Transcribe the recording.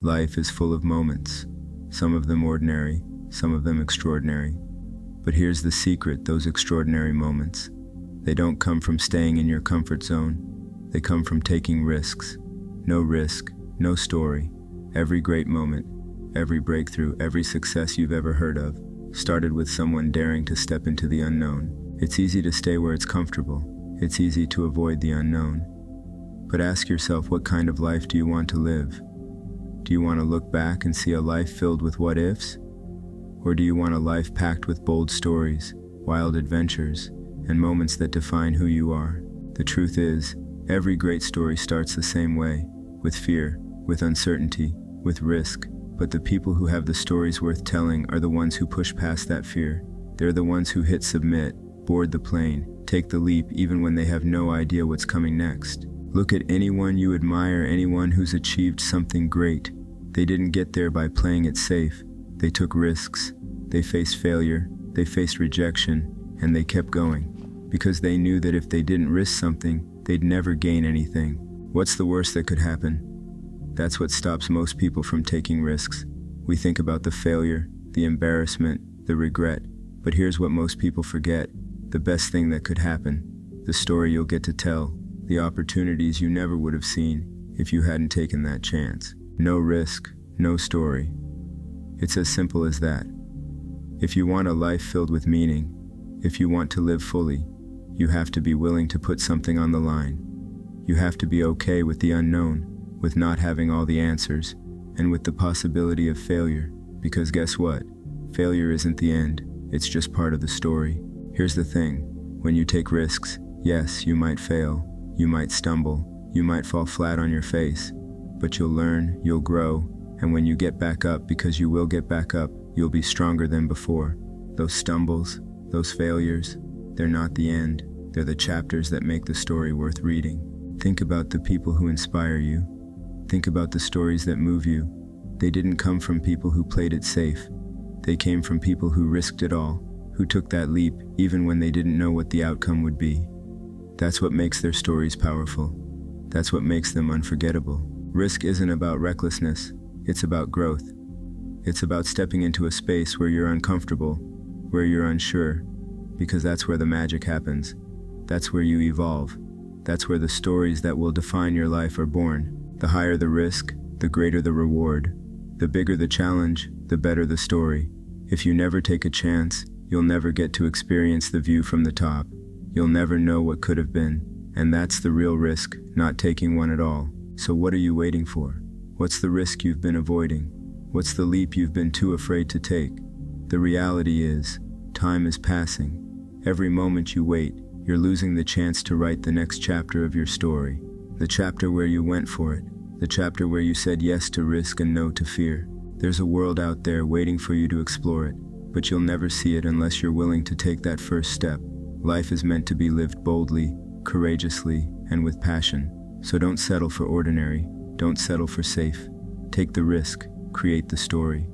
Life is full of moments, some of them ordinary, some of them extraordinary. But here's the secret: those extraordinary moments, they don't come from staying in your comfort zone. They come from taking risks. No risk, no story. Every great moment, every breakthrough, every success you've ever heard of started with someone daring to step into the unknown. It's easy to stay where it's comfortable. It's easy to avoid the unknown. But ask yourself, what kind of life do you want to live? Do you want to look back and see a life filled with what-ifs? Or do you want a life packed with bold stories, wild adventures, and moments that define who you are? The truth is, every great story starts the same way, with fear, with uncertainty, with risk. But the people who have the stories worth telling are the ones who push past that fear. They're the ones who hit submit, board the plane, take the leap even when they have no idea what's coming next. Look at anyone you admire, anyone who's achieved something great. They didn't get there by playing it safe. They took risks. They faced failure. They faced rejection. And they kept going. Because they knew that if they didn't risk something, they'd never gain anything. What's the worst that could happen? That's what stops most people from taking risks. We think about the failure, the embarrassment, the regret. But here's what most people forget: the best thing that could happen, the story you'll get to tell, the opportunities you never would have seen if you hadn't taken that chance. No risk, no story. It's as simple as that. If you want a life filled with meaning, if you want to live fully, you have to be willing to put something on the line. You have to be okay with the unknown, with not having all the answers, and with the possibility of failure. Because guess what? Failure isn't the end, it's just part of the story. Here's the thing: when you take risks, yes, you might fail, you might stumble, you might fall flat on your face, but you'll learn, you'll grow, and when you get back up, because you will get back up, you'll be stronger than before. Those stumbles, those failures, they're not the end, they're the chapters that make the story worth reading. Think about the people who inspire you. Think about the stories that move you. They didn't come from people who played it safe. They came from people who risked it all, who took that leap even when they didn't know what the outcome would be. That's what makes their stories powerful. That's what makes them unforgettable. Risk isn't about recklessness, it's about growth. It's about stepping into a space where you're uncomfortable, where you're unsure, because that's where the magic happens. That's where you evolve. That's where the stories that will define your life are born. The higher the risk, the greater the reward. The bigger the challenge, the better the story. If you never take a chance, you'll never get to experience the view from the top. You'll never know what could have been. And that's the real risk, not taking one at all. So what are you waiting for? What's the risk you've been avoiding? What's the leap you've been too afraid to take? The reality is, time is passing. Every moment you wait, you're losing the chance to write the next chapter of your story. The chapter where you went for it. The chapter where you said yes to risk and no to fear. There's a world out there waiting for you to explore it, but you'll never see it unless you're willing to take that first step. Life is meant to be lived boldly, courageously, and with passion. So don't settle for ordinary. Don't settle for safe. Take the risk. Create the story.